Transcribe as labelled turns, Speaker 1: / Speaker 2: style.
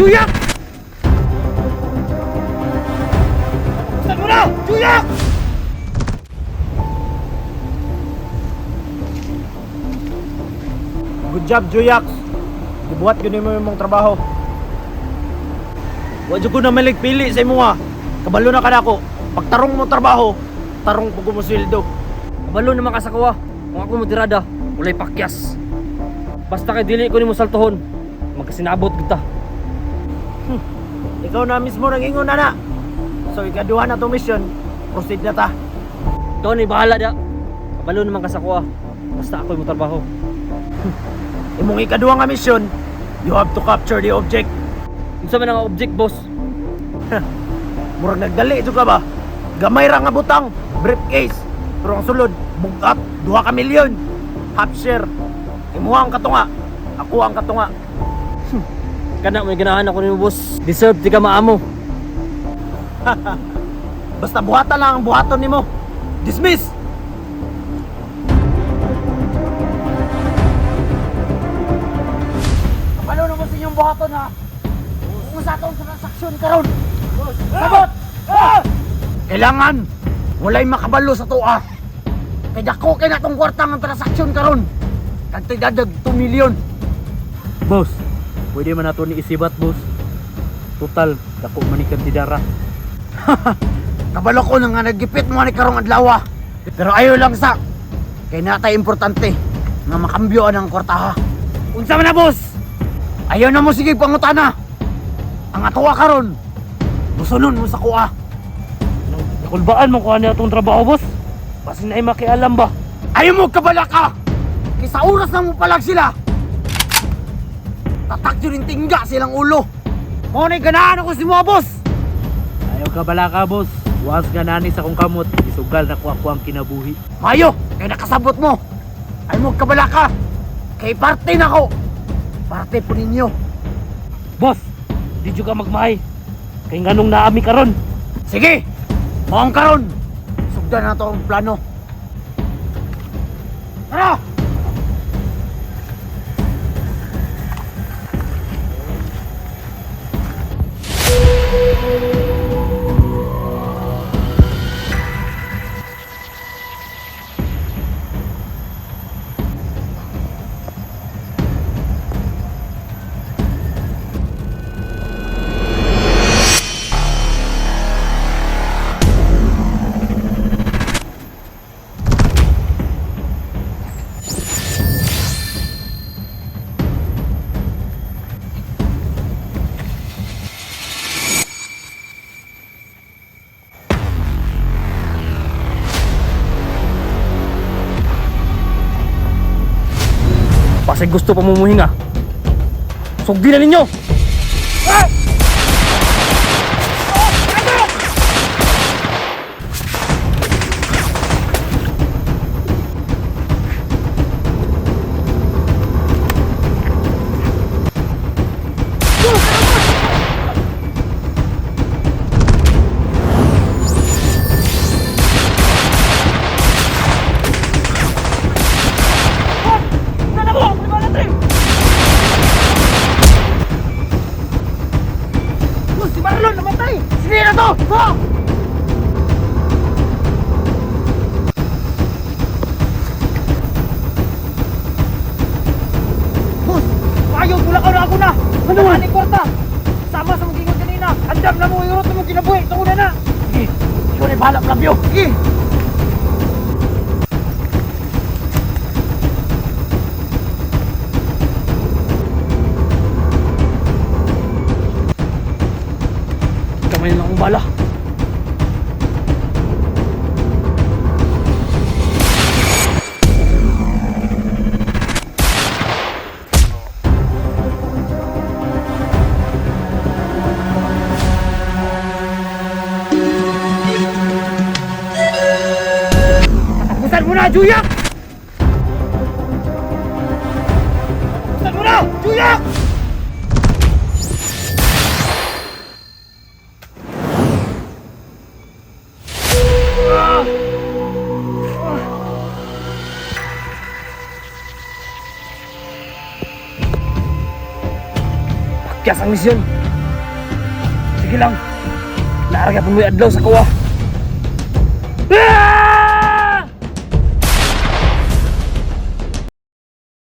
Speaker 1: Juyak! Buksan mo na! Juyak! Good job, Juyak. Ibuhat yun mo yung trabaho. Wadyo ko na maligpili sa imo nga. Kabalo na ka na ako. Pagtarong mo trabaho, tarong po mo sweldo.
Speaker 2: Kabalo naman kasakawa. Kung ako mo tirada, walay pakyas. Basta kay dili ko ni mo saltohon, magkasinabot kita.
Speaker 1: Ikaw na mismo nang ingon na. So ikaduha na itong mission, proceed na ta.
Speaker 2: Ikaw na bahala da. Kabalo naman kasakawa. Basta ako mo trabaho.
Speaker 1: Imong ikaduha nga mission, you have to capture the object.
Speaker 2: Unsa man ang object, boss?
Speaker 1: Murag nagdali ito ka ba? Gamay ra nga butang, briefcase. Pero ang sulod, bugat, 2 ka milyon. Half share. Imuha ang katunga, ako ang katunga.
Speaker 2: Kana may ganahan ako nimo, boss. Deserve di ka maamo.
Speaker 1: Basta buhatan lang ang buhaton nimo. Dismiss! Kapalo naman sa inyong buhaton ha? Kung sa atong transaksyon karon. Sabot! Kailangan walay makabalo sa tuwa. Kaya dako kay natong kwarta ng transaksyon karon. Kagtidadag 2 milyon.
Speaker 2: Boss, pwede man nato ni isibat, boss. Total, dako man ni kantidara.
Speaker 1: Kabalo ko na nga nagipit mo ni karong adlaw. Pero ayaw lang sa kay natay importante nga makambyo ang kwartaha. Unsa man na, boss? Ayaw na mo sige pangutana. Ang atuwa karon, musunon mo sa kuha.
Speaker 2: Nakulbaan mo ko ano itong trabaho, boss. Basin ay makialam ba?
Speaker 1: Ayaw mo kabala ka! Kisa oras na mo palag sila. Tatak yun yung tingga silang ulo. Mo na'y ganahan ako si mga boss.
Speaker 2: Ayaw ka bala ka, boss. Was ganani sa kong kamot. Isugal na ko ang kinabuhi.
Speaker 1: Mayo, kay nakasabot mo. Ayaw mo kabala ka. Kay parte na ko. Parte po ninyo.
Speaker 2: Boss, di ka magmahay. Kay nganong naami karon.
Speaker 1: Sige, maong karon. Sugdan na to ang plano. Tara!
Speaker 2: Pasay gusto pa mumuhinga. Sugdi na ninyo!
Speaker 1: Si Marlon namatay! Sige na to! Ha! Boss! Ayaw! Tulakaw na ako na! Ano nga ni kwarta? Sama sa mong kanina! Handam na mo! Iurot na mong kinabuhi! Ito ko na! Sige! Ikaw na bahala, Flavio! Sige!
Speaker 2: Kamay na akong bala.
Speaker 1: Tapusan mo na, Juyak! Tapusan mo na, Juyak!
Speaker 2: Pakyas ang misyon. Sige lang. Naarga po mo adlaw sa kuwa. Ah!